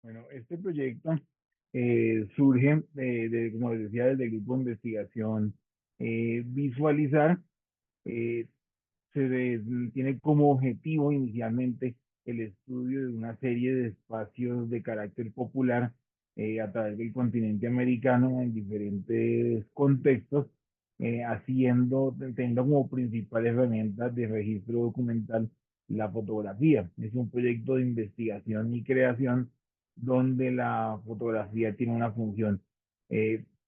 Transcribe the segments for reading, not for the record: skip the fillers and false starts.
Bueno, este proyecto surge, como les decía, desde el grupo de investigación Visualizar. eh, Tiene como objetivo inicialmente el estudio de una serie de espacios de carácter popular a través del continente americano en diferentes contextos, teniendo como principal herramienta de registro documental la fotografía. Es un proyecto de investigación y creación donde la fotografía tiene una función,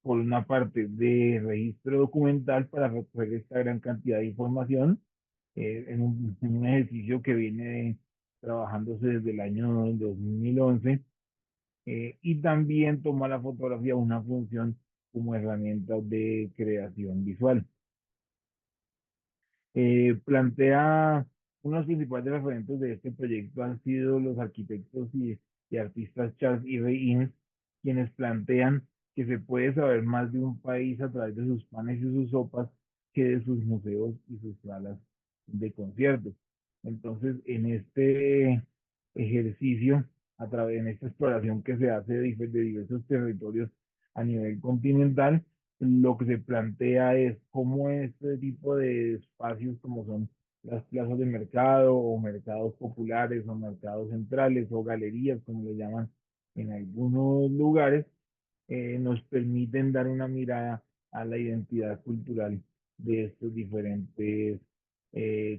por una parte, de registro documental para recoger esta gran cantidad de información en un ejercicio que viene trabajándose desde el año 2011, y también toma la fotografía una función como herramienta de creación visual. Plantea unos principales referentes de este proyecto han sido los arquitectos y artistas Charles y Ray Innes, quienes plantean que se puede saber más de un país a través de sus panes y sus sopas que de sus museos y sus salas de conciertos. Entonces, en este ejercicio, en esta exploración que se hace de diversos territorios a nivel continental, lo que se plantea es cómo este tipo de espacios, como son las plazas de mercado o mercados populares o mercados centrales o galerías, como le llaman en algunos lugares, nos permiten dar una mirada a la identidad cultural de estos diferentes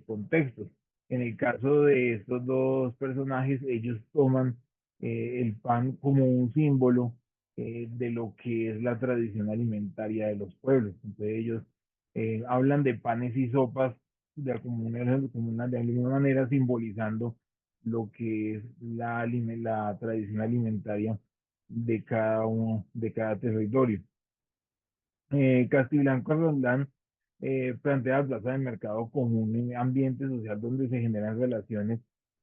contextos. En el caso de estos dos personajes, ellos toman el pan como un símbolo de lo que es la tradición alimentaria de los pueblos. Entonces ellos hablan de panes y sopas de alguna manera simbolizando lo que es la tradición alimentaria de cada territorio. Castiblanco Roldán plantea la plaza de mercado como un ambiente social donde se generan relaciones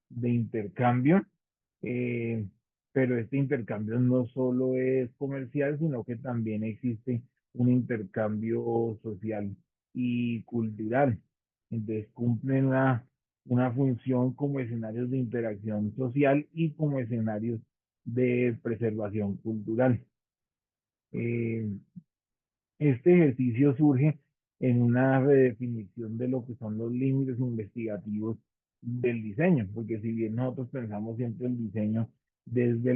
de intercambio, eh, pero este intercambio no solo es comercial, sino que también existe un intercambio social y cultural. Entonces cumplen una función como escenarios de interacción social y como escenarios de preservación cultural. Eh, este ejercicio surge en una redefinición de lo que son los límites investigativos del diseño, porque si bien nosotros pensamos siempre el diseño desde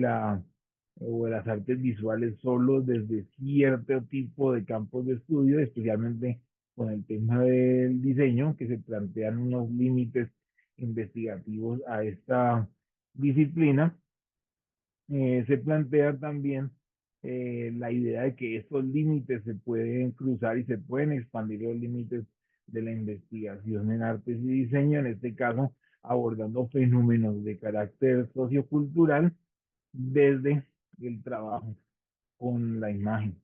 o de las artes visuales solo desde cierto tipo de campos de estudio, especialmente con el tema del diseño, que se plantean unos límites investigativos a esta disciplina, se plantea también la idea de que estos límites se pueden cruzar y se pueden expandir los límites de la investigación en artes y diseño, en este caso abordando fenómenos de carácter sociocultural desde el trabajo con la imagen.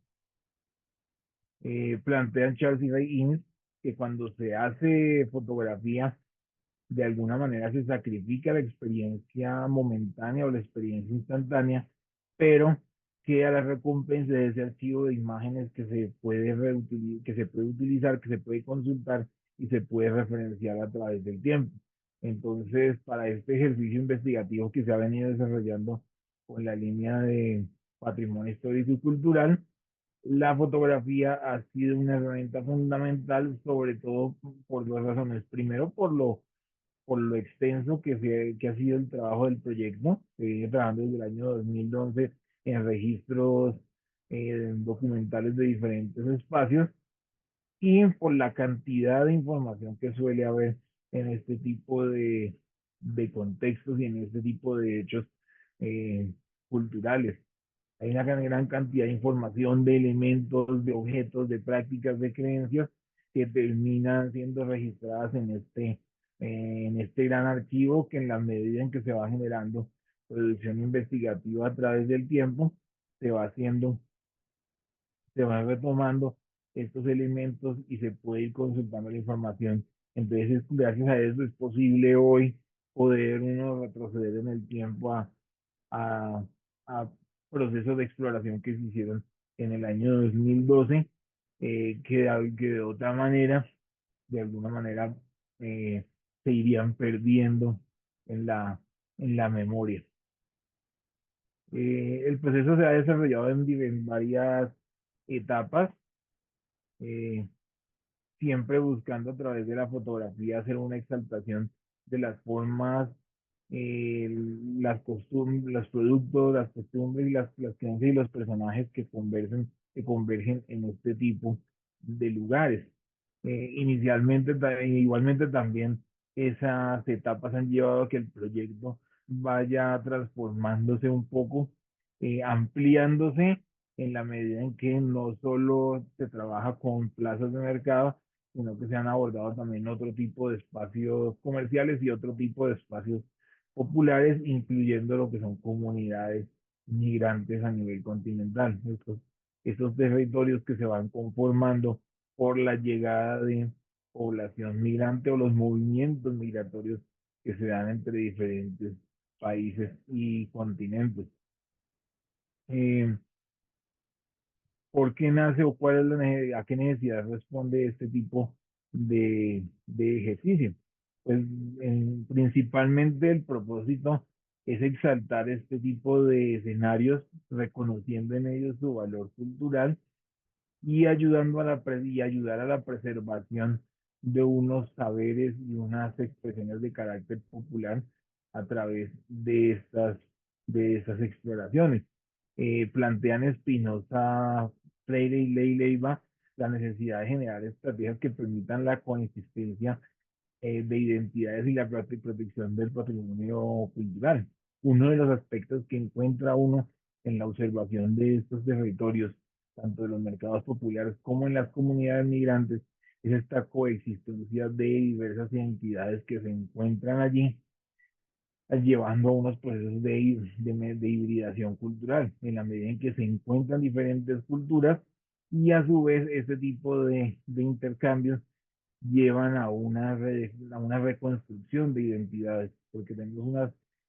Plantean Charles y Ray Innes que cuando se hace fotografía, de alguna manera se sacrifica la experiencia momentánea o la experiencia instantánea, pero queda la recompensa de ese archivo de imágenes que se puede utilizar, que se puede consultar y se puede referenciar a través del tiempo. Entonces, para este ejercicio investigativo que se ha venido desarrollando con la línea de patrimonio histórico y cultural, la fotografía ha sido una herramienta fundamental, sobre todo por dos razones. Primero, por lo extenso que ha sido el trabajo del proyecto, que viene trabajando desde el año 2011 en registros documentales de diferentes espacios, y por la cantidad de información que suele haber en este tipo de contextos y en este tipo de hechos eh, culturales. Hay una gran cantidad de información, de elementos, de objetos, de prácticas, de creencias que terminan siendo registradas en este gran archivo que, en la medida en que se va generando producción investigativa a través del tiempo, se va haciendo, se van retomando estos elementos y se puede ir consultando la información. Entonces, gracias a eso es posible hoy poder uno retroceder en el tiempo a, a procesos de exploración que se hicieron en el año 2012, que de otra manera, de alguna manera, eh, se irían perdiendo en en la memoria. El proceso se ha desarrollado en varias etapas, eh, siempre buscando a través de la fotografía hacer una exaltación de las formas, eh, las costumbres, los productos, las costumbres y las creencias y los personajes que convergen en este tipo de lugares. Inicialmente, igualmente también esas etapas han llevado a que el proyecto vaya transformándose un poco, ampliándose en la medida en que no solo se trabaja con plazas de mercado, sino que se han abordado también otro tipo de espacios comerciales y otro tipo de espacios populares, incluyendo lo que son comunidades migrantes a nivel continental. Estos territorios que se van conformando por la llegada de población migrante o los movimientos migratorios que se dan entre diferentes países y continentes. Eh, ¿Por qué nace o cuál es a qué necesidad responde este tipo de ejercicio? Pues principalmente el propósito es exaltar este tipo de escenarios, reconociendo en ellos su valor cultural y y ayudar a la preservación de unos saberes y unas expresiones de carácter popular a través de estas exploraciones. Plantean Spinoza, Freire y Ley Leiva la necesidad de generar estrategias que permitan la coexistencia de identidades y la protección del patrimonio cultural. Uno de los aspectos que encuentra uno en la observación de estos territorios, tanto de los mercados populares como en las comunidades migrantes, es esta coexistencia de diversas identidades que se encuentran allí, llevando a unos procesos de hibridación cultural, en la medida en que se encuentran diferentes culturas y a su vez este tipo de intercambios llevan a una reconstrucción de identidades, porque tenemos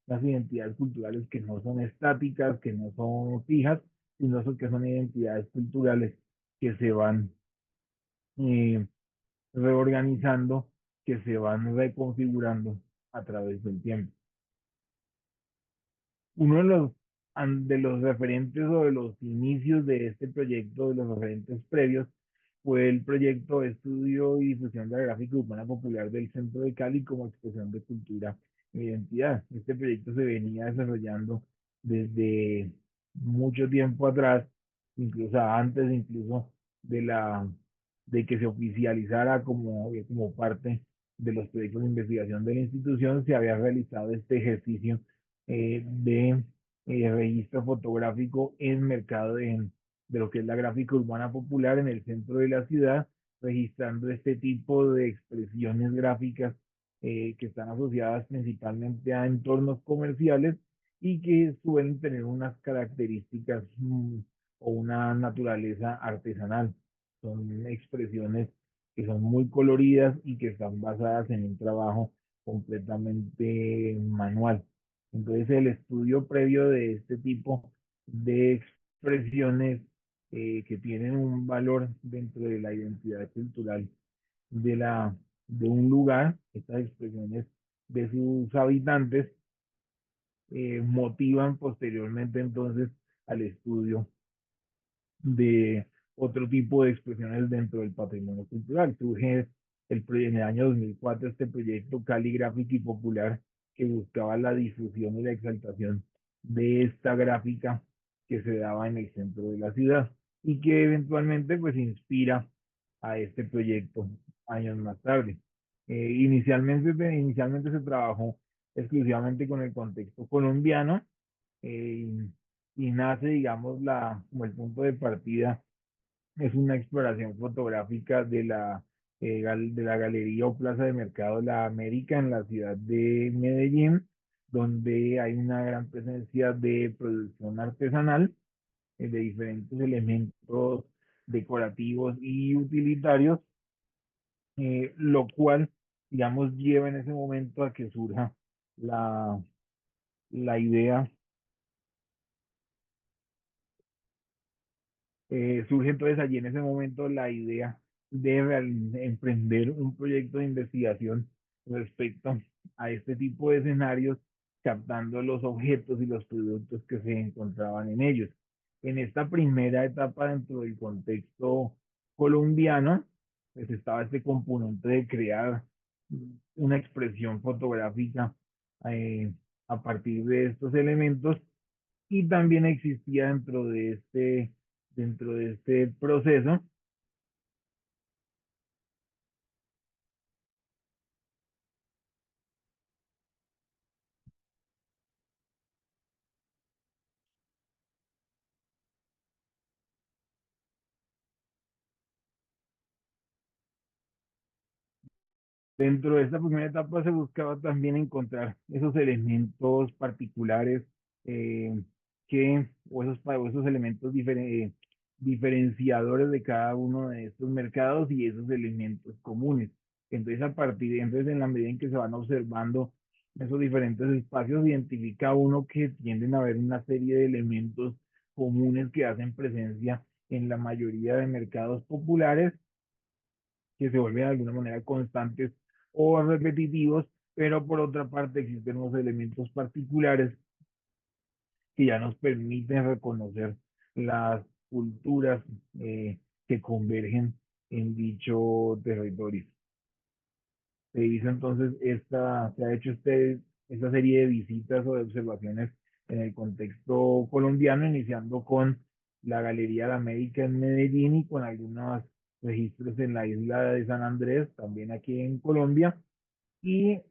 unas identidades culturales que no son estáticas, que no son fijas, que son identidades culturales que se van eh, reorganizando, que se van reconfigurando a través del tiempo. Uno de los referentes o de los inicios de este proyecto, de los referentes previos, fue el proyecto de estudio y difusión de la gráfica urbana popular del Centro de Cali como expresión de cultura e identidad. Este proyecto se venía desarrollando desde mucho tiempo atrás, incluso antes incluso de de que se oficializara como parte de los proyectos de investigación de la institución, se había realizado este ejercicio de registro fotográfico en mercado de lo que es la gráfica urbana popular en el centro de la ciudad, registrando este tipo de expresiones gráficas que están asociadas principalmente a entornos comerciales y que suelen tener unas características o una naturaleza artesanal. Son expresiones que son muy coloridas y que están basadas en un trabajo completamente manual. Entonces, el estudio previo de este tipo de expresiones que tienen un valor dentro de la identidad cultural de, de un lugar, estas expresiones de sus habitantes, motivan posteriormente entonces al estudio de otro tipo de expresiones dentro del patrimonio cultural. Surge en el año 2004 este proyecto caligráfico y popular que buscaba la difusión y la exaltación de esta gráfica que se daba en el centro de la ciudad y que eventualmente pues inspira a este proyecto años más tarde. Inicialmente se trabajó exclusivamente con el contexto colombiano, eh, y nace, digamos, como el punto de partida es una exploración fotográfica de la Galería o Plaza de Mercado de la América en la ciudad de Medellín, donde hay una gran presencia de producción artesanal, de diferentes elementos decorativos y utilitarios, lo cual, digamos, lleva en ese momento a que surja la, la idea. Surge entonces allí en ese momento la idea de emprender un proyecto de investigación respecto a este tipo de escenarios captando los objetos y los productos que se encontraban en ellos. En esta primera etapa dentro del contexto colombiano, pues estaba este componente de crear una expresión fotográfica eh, a partir de estos elementos, y también existía dentro de este proceso. Dentro de esta primera etapa se buscaba también encontrar esos elementos particulares, eh, o esos elementos diferenciadores de cada uno de estos mercados y esos elementos comunes. Entonces, entonces en la medida en que se van observando esos diferentes espacios, identifica uno que tienden a haber una serie de elementos comunes que hacen presencia en la mayoría de mercados populares, que se vuelven de alguna manera constantes o repetitivos, pero por otra parte existen unos elementos particulares que ya nos permiten reconocer las culturas que convergen en dicho territorio. Se hizo entonces se ha hecho esta serie de visitas o de observaciones en el contexto colombiano, iniciando con la Galería de la América en Medellín y con algunos registros en la isla de San Andrés, también aquí en Colombia, y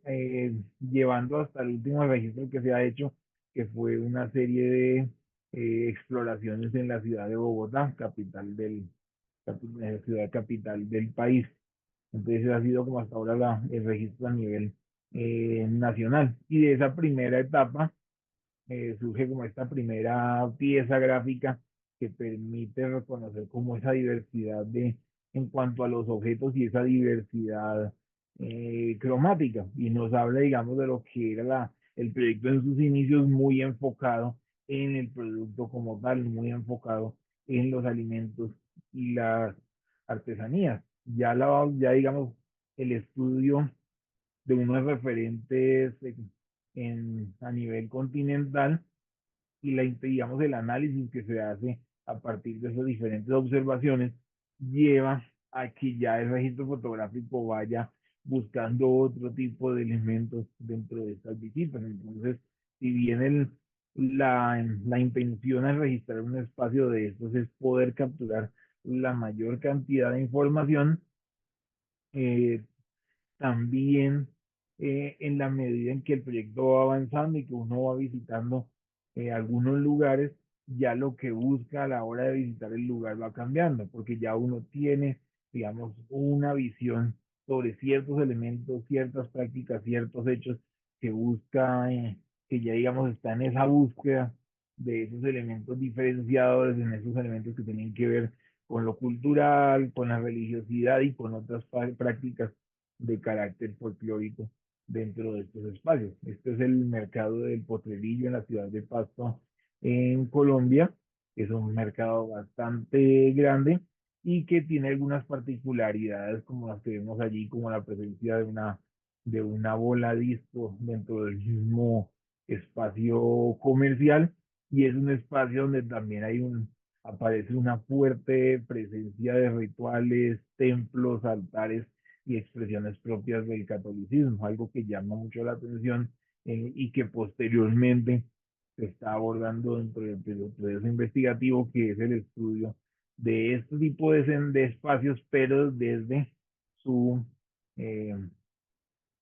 llevando hasta el último registro que se ha hecho, que fue una serie de exploraciones en la ciudad de Bogotá, ciudad capital del país. Entonces ese ha sido como hasta ahora el registro a nivel nacional. Y de esa primera etapa surge como esta primera pieza gráfica que permite reconocer como esa diversidad en cuanto a los objetos y esa diversidad cromática. Y nos habla, digamos, de lo que era el proyecto en sus inicios, muy enfocado en el producto como tal, muy enfocado en los alimentos y las artesanías. Ya digamos, el estudio de unos referentes a nivel continental y digamos, el análisis que se hace a partir de esas diferentes observaciones lleva a que ya el registro fotográfico vaya buscando otro tipo de elementos dentro de estas visitas. Entonces, si bien la intención al registrar un espacio de estos es poder capturar la mayor cantidad de información, eh, también en la medida en que el proyecto va avanzando y que uno va visitando algunos lugares, ya lo que busca a la hora de visitar el lugar va cambiando, porque ya uno tiene, digamos, una visión sobre ciertos elementos, ciertas prácticas, ciertos hechos que busca, que ya, digamos, está en esa búsqueda de esos elementos diferenciadores, en esos elementos que tienen que ver con lo cultural, con la religiosidad y con otras prácticas de carácter folclórico dentro de estos espacios. Este es el mercado del Potrerillo en la ciudad de Pasto, en Colombia. Es un mercado bastante grande y que tiene algunas particularidades como las que vemos allí, como la presencia de una bola disco dentro del mismo espacio comercial, y es un espacio donde también aparece una fuerte presencia de rituales, templos, altares y expresiones propias del catolicismo, algo que llama mucho la atención y que posteriormente se está abordando dentro del proceso investigativo, que es el estudio de este tipo de espacios, pero su, eh,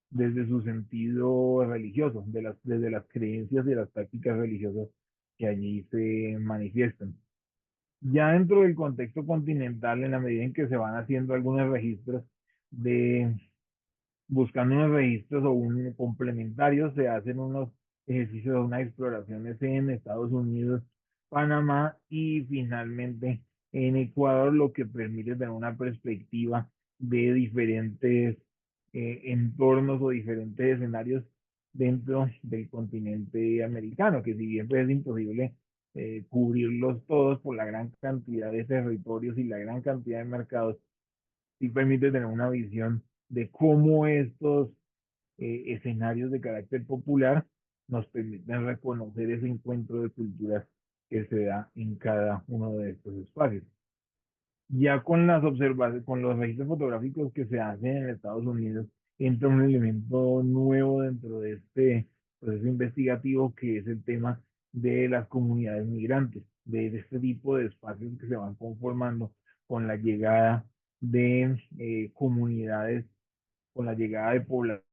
desde su sentido religioso, desde las creencias y las prácticas religiosas que allí se manifiestan. Ya dentro del contexto continental, en la medida en que se van haciendo algunos registros de buscando unos registros o un complementarios, se hacen unos ejercicios, unas exploraciones en Estados Unidos, Panamá y finalmente en Ecuador, lo que permite tener una perspectiva de diferentes entornos o diferentes escenarios dentro del continente americano, que si bien pues, es imposible cubrirlos todos por la gran cantidad de territorios y la gran cantidad de mercados, sí permite tener una visión de cómo estos escenarios de carácter popular nos permiten reconocer ese encuentro de culturas que se da en cada uno de estos espacios. Ya con las observaciones, con los registros fotográficos que se hacen en Estados Unidos, entra un elemento nuevo dentro de este proceso investigativo que es el tema de las comunidades migrantes, de este tipo de espacios que se van conformando con la llegada de comunidades, con la llegada de poblaciones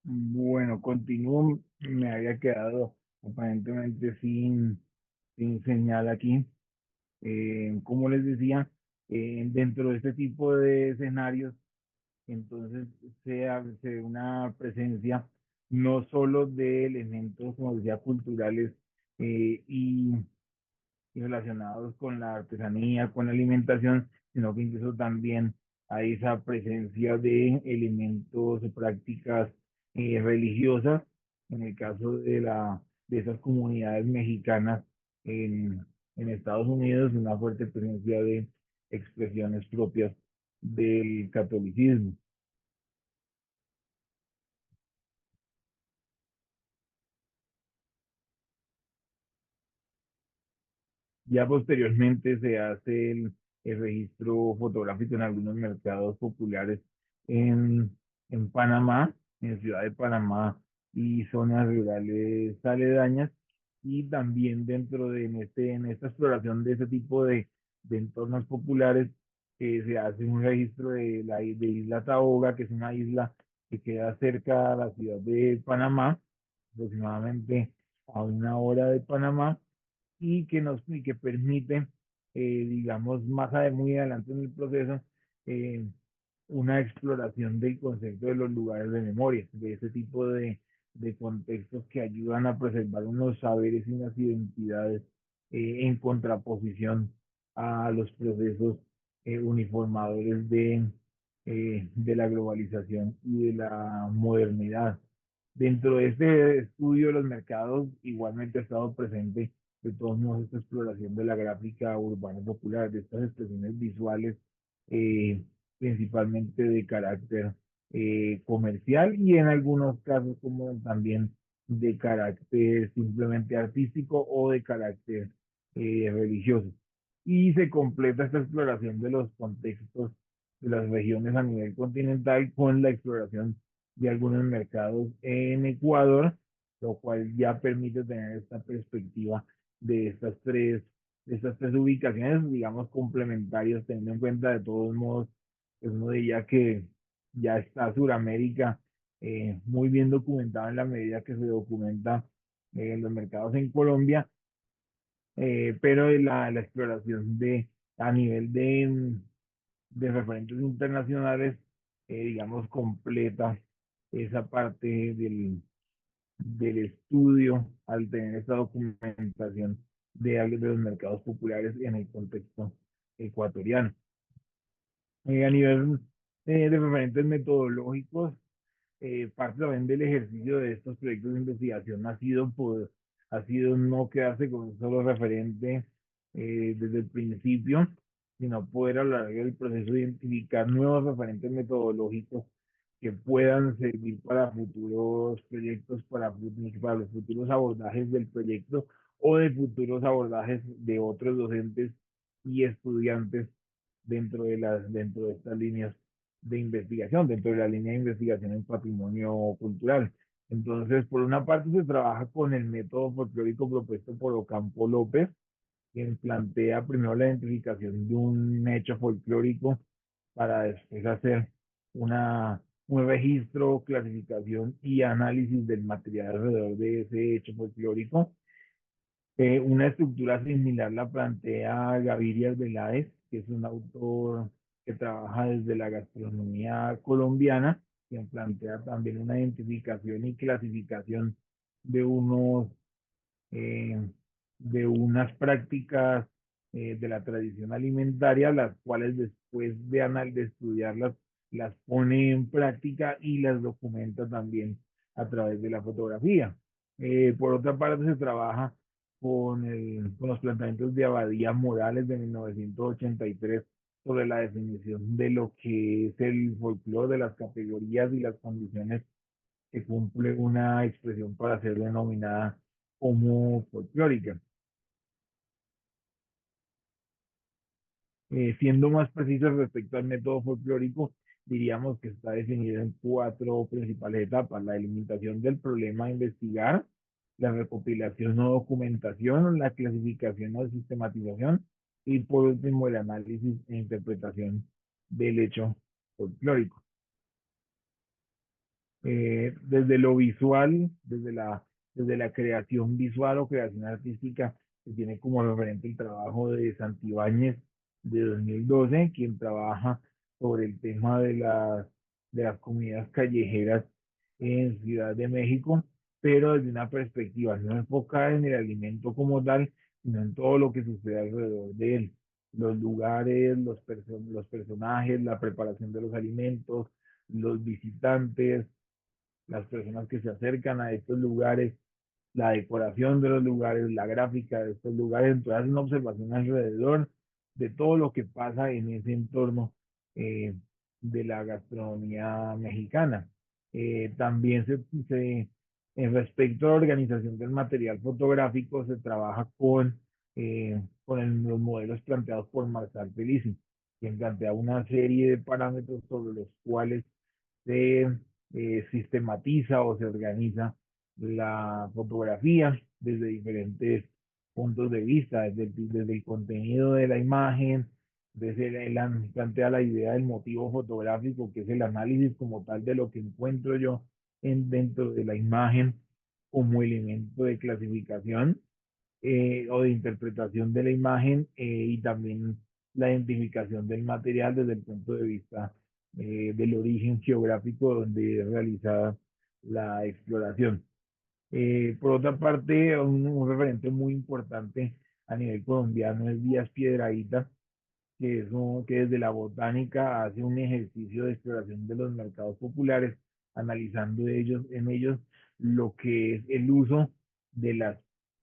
bueno, continúo, me había quedado aparentemente sin señal aquí. Como les decía, dentro de este tipo de escenarios, entonces se ve una presencia no solo de elementos, como decía, culturales y relacionados con la artesanía, con la alimentación, sino que incluso también hay esa presencia de elementos, de prácticas religiosas, en el caso de esas comunidades mexicanas en Estados Unidos, una fuerte presencia de expresiones propias del catolicismo. Ya posteriormente se hace el registro fotográfico en algunos mercados populares en, en Panamá, en Ciudad de Panamá y zonas rurales aledañas. Y también dentro de en esta exploración de ese tipo de entornos populares, se hace un registro de Isla Taboga, que es una isla que queda cerca a la ciudad de Panamá, aproximadamente a una hora de Panamá y que permite, digamos, muy adelante en el proceso, eh, una exploración del concepto de los lugares de memoria, de ese tipo de contextos que ayudan a preservar unos saberes y unas identidades, en contraposición a los procesos, uniformadores de la globalización y de la modernidad. Dentro de este estudio de los mercados, igualmente ha estado presente de todos modos esta exploración de la gráfica urbana popular, de estas expresiones visuales, eh, principalmente de carácter, comercial y en algunos casos como también de carácter simplemente artístico o de carácter, religioso. Y se completa esta exploración de los contextos de las regiones a nivel continental con la exploración de algunos mercados en Ecuador, lo cual ya permite tener esta perspectiva de estas tres ubicaciones, digamos, complementarias, teniendo en cuenta de todos modos, pues uno diría que ya está Suramérica, muy bien documentado en la medida que se documenta, los mercados en Colombia, pero la exploración a nivel de referentes internacionales, digamos, completa esa parte del estudio al tener esta documentación de los mercados populares en el contexto ecuatoriano. A nivel, de referentes metodológicos, parte también del ejercicio de estos proyectos de investigación ha sido no quedarse con un solo referente, desde el principio, sino poder a lo largo del proceso identificar nuevos referentes metodológicos que puedan servir para futuros proyectos, para los futuros abordajes del proyecto o de futuros abordajes de otros docentes y estudiantes dentro de estas líneas de investigación, dentro de la línea de investigación en patrimonio cultural. Entonces, por una parte se trabaja con el método folclórico propuesto por Ocampo López, quien plantea primero la identificación de un hecho folclórico para después hacer un registro, clasificación y análisis del material alrededor de ese hecho folclórico. Una estructura similar la plantea Gaviria Arbeláez, que es un autor que trabaja desde la gastronomía colombiana, quien plantea también una identificación y clasificación de eh, de unas prácticas, de la tradición alimentaria, las cuales después de estudiarlas, las pone en práctica y las documenta también a través de la fotografía. Por otra parte, se trabaja con los planteamientos de Abadía Morales de 1983 sobre la definición de lo que es el folclore, de las categorías y las condiciones que cumple una expresión para ser denominada como folclórica. Siendo más precisos respecto al método folclórico, diríamos que está definido en cuatro principales etapas: la delimitación del problema a investigar, la recopilación o documentación, la clasificación o sistematización y por último el análisis e interpretación del hecho folclórico. Desde lo visual, desde la creación visual o creación artística, que tiene como referente el trabajo de Santibáñez de 2012, quien trabaja sobre el tema de las comunidades callejeras en Ciudad de México, pero desde una perspectiva no enfocada en el alimento como tal, sino en todo lo que sucede alrededor de él. Los lugares, los personajes, la preparación de los alimentos, los visitantes, las personas que se acercan a estos lugares, la decoración de los lugares, la gráfica de estos lugares, entonces una observación alrededor de todo lo que pasa en ese entorno, eh, de la gastronomía mexicana. También en respecto a la organización del material fotográfico, se trabaja con los modelos planteados por Marcel Felici, quien plantea una serie de parámetros sobre los cuales se sistematiza o se organiza la fotografía desde diferentes puntos de vista, desde el contenido de la imagen, plantea la idea del motivo fotográfico, que es el análisis como tal de lo que encuentro yo dentro de la imagen como elemento de clasificación o de interpretación de la imagen y también la identificación del material desde el punto de vista del origen geográfico donde es realizada la exploración. Por otra parte, un referente muy importante a nivel colombiano es Díaz Piedrahíta, que desde la botánica hace un ejercicio de exploración de los mercados populares, analizando en ellos lo que es el uso de las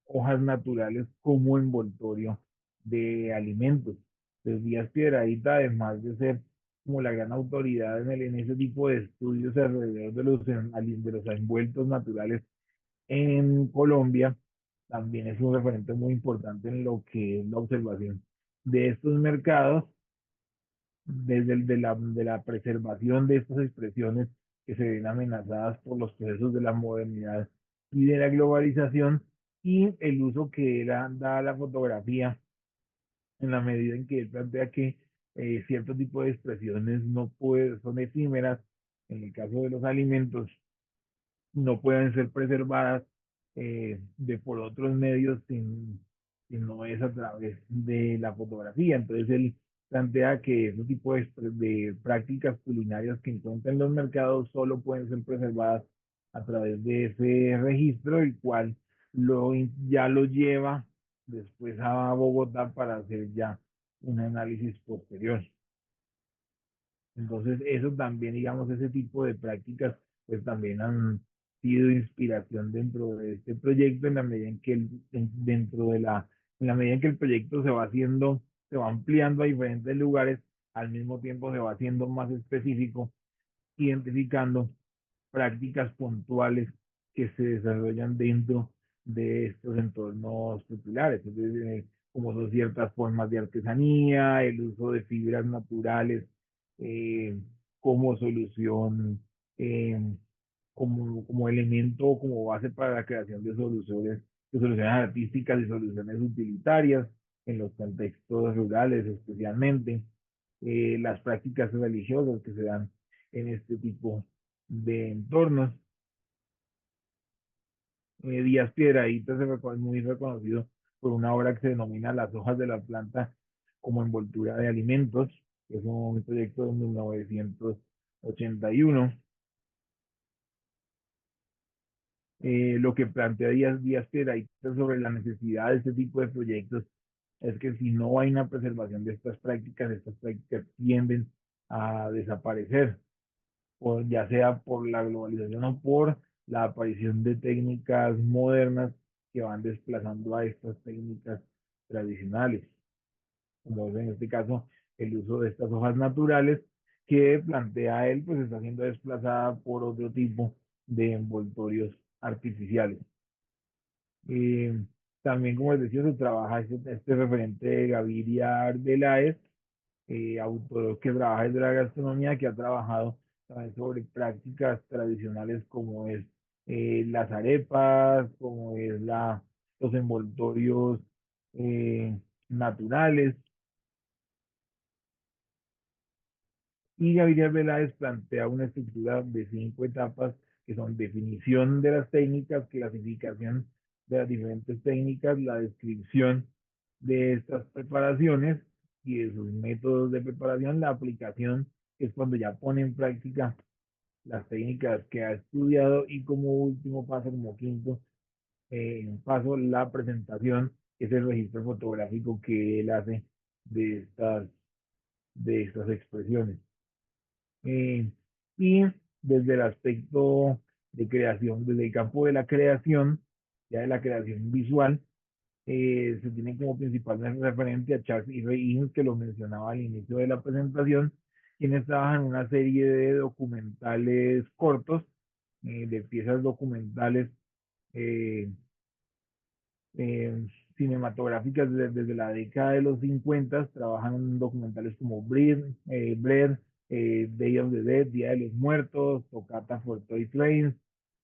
hojas naturales como envoltorio de alimentos. Entonces, Díaz Piedradita, además de ser como la gran autoridad en ese tipo de estudios alrededor de los envueltos naturales en Colombia, también es un referente muy importante en lo que es la observación de estos mercados desde de la preservación de estas expresiones que se ven amenazadas por los procesos de la modernidad y de la globalización y el uso que él da a la fotografía en la medida en que él plantea que cierto tipo de expresiones no son efímeras, en el caso de los alimentos, no pueden ser preservadas por otros medios si no es a través de la fotografía. Entonces él plantea que ese tipo de prácticas culinarias que encuentran en los mercados solo pueden ser preservadas a través de ese registro, el cual ya lo lleva después a Bogotá para hacer ya un análisis posterior. Entonces, eso también, digamos, ese tipo de prácticas, pues también han sido inspiración dentro de este proyecto en la medida en que en la medida en que el proyecto se va haciendo, se va ampliando a diferentes lugares, al mismo tiempo se va haciendo más específico, identificando prácticas puntuales que se desarrollan dentro de estos entornos populares, entonces, como son ciertas formas de artesanía, el uso de fibras naturales eh, como solución, eh, como elemento, como base para la creación de soluciones artísticas y soluciones utilitarias en los contextos rurales especialmente, las prácticas religiosas que se dan en este tipo de entornos. Díaz Piedrahíta es muy reconocido por una obra que se denomina Las hojas de la planta como envoltura de alimentos, que es un proyecto de 1981. Lo que plantea Díaz Piedrahíta sobre la necesidad de este tipo de proyectos es que si no hay una preservación de estas prácticas tienden a desaparecer, ya sea por la globalización o por la aparición de técnicas modernas que van desplazando a estas técnicas tradicionales, como es en este caso el uso de estas hojas naturales que plantea él, pues está siendo desplazada por otro tipo de envoltorios artificiales. Eh, También, como les decía, se trabaja este referente de Gaviria Arbeláez, autor que trabaja desde la gastronomía, que ha trabajado también sobre prácticas tradicionales como es las arepas, como es los envoltorios eh, naturales. Y Gabriel Veláez plantea una estructura de 5 etapas que son definición de las técnicas, clasificación de las diferentes técnicas, la descripción de estas preparaciones y de sus métodos de preparación, la aplicación, que es cuando ya pone en práctica las técnicas que ha estudiado y como último paso, como quinto paso, la presentación, que es el registro fotográfico que él hace de de estas expresiones. Eh, y desde el aspecto de creación, desde el campo de la creación, ya de la creación visual, se tiene como principal referente a Charles E. Ray Eames, que lo mencionaba al inicio de la presentación, quienes trabajan en una serie de documentales cortos, de piezas documentales eh, eh, cinematográficas desde la década de los 50. Trabajan en documentales como Bread, Day of the Dead, Día de los Muertos, Tocata for Toy Trains,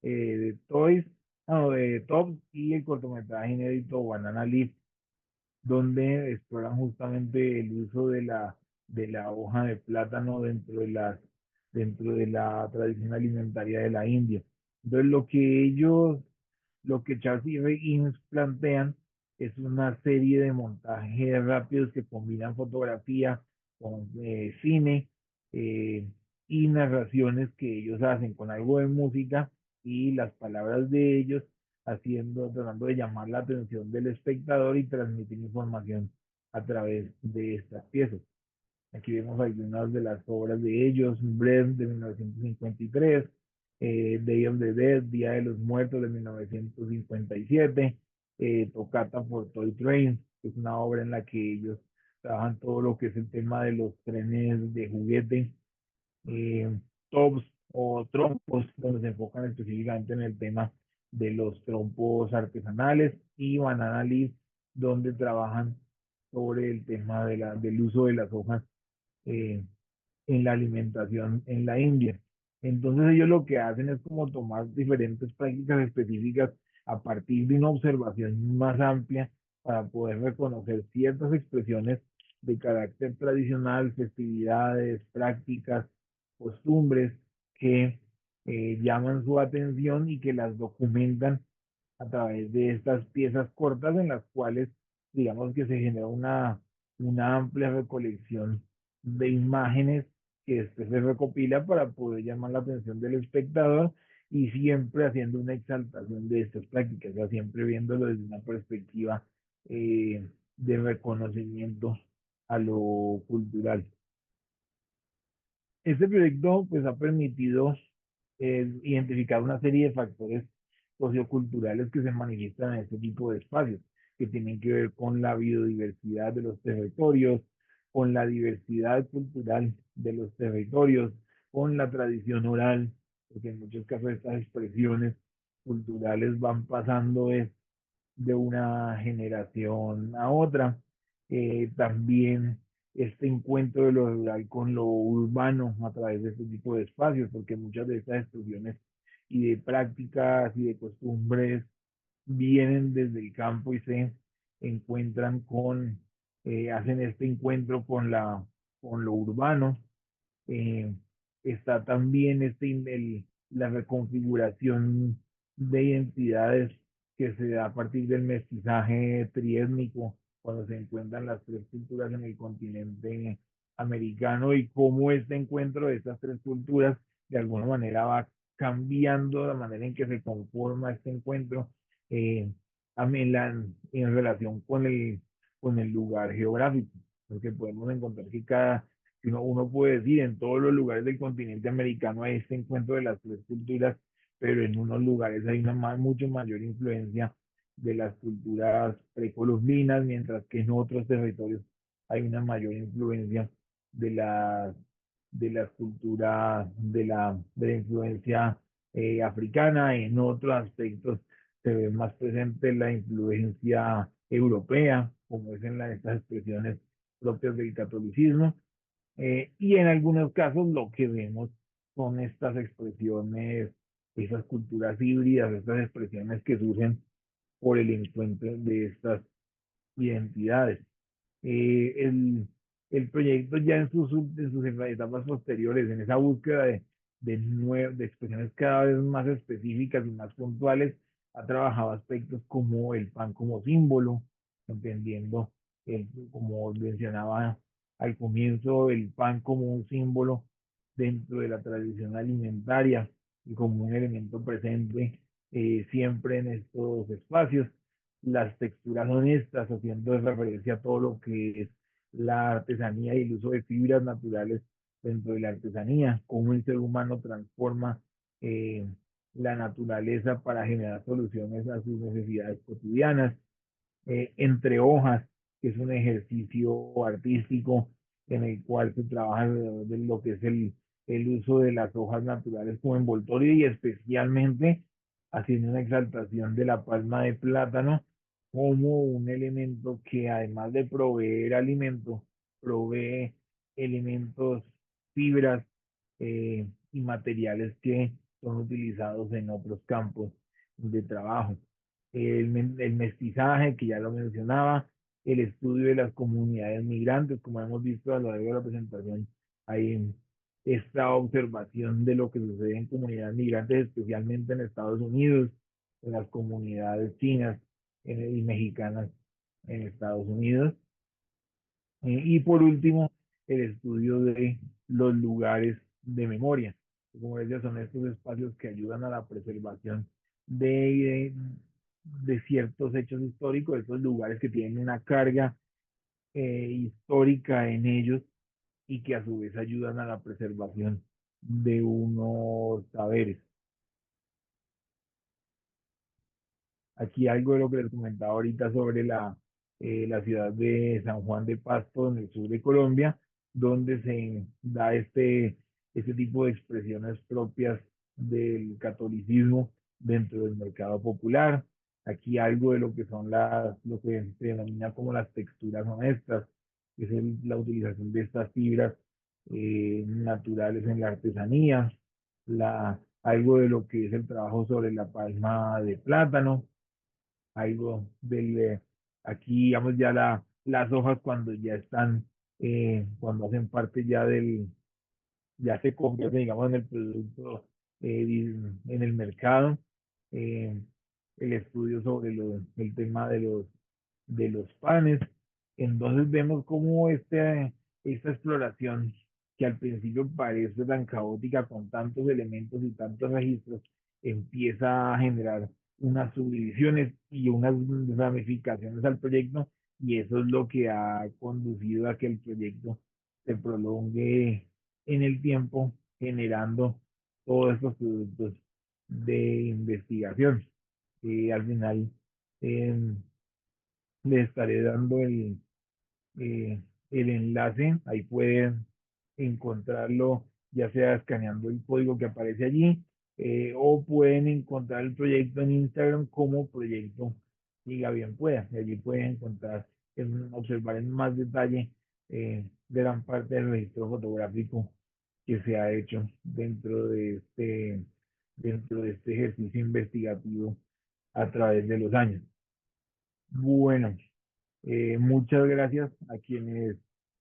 de Toys, no, de Tops, y el cortometraje inédito Banana Leaf, donde exploran justamente el uso de la hoja de plátano dentro de la tradición alimentaria de la India. Entonces, lo que Charles y Ray Eames plantean es una serie de montajes rápidos que combinan fotografía con cine, eh, y narraciones que ellos hacen con algo de música y las palabras de ellos tratando de llamar la atención del espectador y transmitir información a través de estas piezas. Aquí vemos algunas de las obras de ellos: Breath de 1953, Day of the Dead, Día de los Muertos de 1957, Tocata for Toy Train, que es una obra en la que ellos trabajan todo lo que es el tema de los trenes de juguete, eh, tops o trompos, donde se enfocan específicamente en el tema de los trompos artesanales, y Banana Leaf, donde trabajan sobre el tema del uso de las hojas eh, en la alimentación en la India. Entonces ellos lo que hacen es como tomar diferentes prácticas específicas a partir de una observación más amplia para poder reconocer ciertas expresiones de carácter tradicional, festividades, prácticas, costumbres que llaman su atención y que las documentan a través de estas piezas cortas en las cuales, digamos que se genera una amplia recolección de imágenes que después se recopila para poder llamar la atención del espectador, y siempre haciendo una exaltación de estas prácticas, o sea, siempre viéndolo desde una perspectiva de reconocimiento a lo cultural. Este proyecto pues ha permitido identificar una serie de factores socioculturales que se manifiestan en este tipo de espacios, que tienen que ver con la biodiversidad de los territorios, con la diversidad cultural de los territorios, con la tradición oral, porque en muchos casos estas expresiones culturales van pasando de una generación a otra. También este encuentro de lo rural con lo urbano a través de este tipo de espacios, porque muchas de estas expresiones y de prácticas y de costumbres vienen desde el campo y se encuentran hacen este encuentro con lo urbano. eh, Está también la reconfiguración de identidades que se da a partir del mestizaje triétnico, cuando se encuentran las tres culturas en el continente americano, y cómo este encuentro de estas tres culturas de alguna manera va cambiando la manera en que se conforma este encuentro, eh, en relación con el lugar geográfico, porque podemos encontrar que uno puede decir, en todos los lugares del continente americano hay este encuentro de las tres culturas, pero en unos lugares hay mucho mayor influencia de las culturas precolombinas, mientras que en otros territorios hay una mayor influencia de las culturas de la influencia africana. En otros aspectos se ve más presente la influencia europea, como es estas expresiones propias del catolicismo. Y en algunos casos lo que vemos son estas expresiones, esas culturas híbridas, estas expresiones que surgen por el encuentro de estas identidades. Eh, el, el proyecto ya en sus etapas posteriores, en esa búsqueda de expresiones cada vez más específicas y más puntuales, ha trabajado aspectos como el pan como símbolo, entendiendo, como mencionaba al comienzo, el pan como un símbolo dentro de la tradición alimentaria y como un elemento presente siempre en estos espacios. Las texturas honestas, haciendo referencia a todo lo que es la artesanía y el uso de fibras naturales dentro de la artesanía, cómo el ser humano transforma eh, la naturaleza para generar soluciones a sus necesidades cotidianas. Entre hojas, que es un ejercicio artístico en el cual se trabaja alrededor de lo que es el uso de las hojas naturales como envoltorio y especialmente haciendo una exaltación de la palma de plátano como un elemento que además de proveer alimento, provee elementos, fibras y materiales que son utilizados en otros campos de trabajo. El mestizaje, que ya lo mencionaba, el estudio de las comunidades migrantes, como hemos visto a lo largo de la presentación, hay esta observación de lo que sucede en comunidades migrantes, especialmente en Estados Unidos, en las comunidades chinas y mexicanas en Estados Unidos. Y por último, el estudio de los lugares de memoria. Como decía, son estos espacios que ayudan a la preservación de, de ciertos hechos históricos, estos lugares que tienen una carga histórica en ellos y que a su vez ayudan a la preservación de unos saberes. Aquí algo de lo que les comentaba ahorita sobre la ciudad de San Juan de Pasto, en el sur de Colombia, donde se da este tipo de expresiones propias del catolicismo dentro del mercado popular. Aquí algo de lo que son lo que se denomina como las texturas honestas, que es la utilización de estas fibras naturales en la artesanía, algo de lo que es el trabajo sobre la palma de plátano, algo aquí digamos ya las hojas cuando ya están, cuando hacen parte ya ya se convierten digamos en el producto en el mercado, eh, el estudio sobre el tema de los panes. Entonces vemos cómo esta exploración, que al principio parece tan caótica con tantos elementos y tantos registros, empieza a generar unas subdivisiones y unas ramificaciones al proyecto, y eso es lo que ha conducido a que el proyecto se prolongue en el tiempo, generando todos estos productos de investigación. Al final, eh, le estaré dando eh, el enlace, ahí pueden encontrarlo, ya sea escaneando el código que aparece allí, o pueden encontrar el proyecto en Instagram como proyecto Siga Bien Pueda, y allí pueden encontrar, observar en más detalle gran parte del registro fotográfico que se ha hecho dentro de este ejercicio investigativo a través de los años. Bueno, muchas gracias a quienes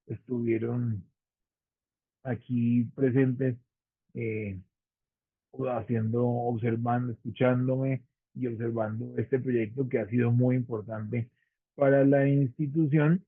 estuvieron aquí presentes, eh, observando, escuchándome y observando este proyecto que ha sido muy importante para la institución.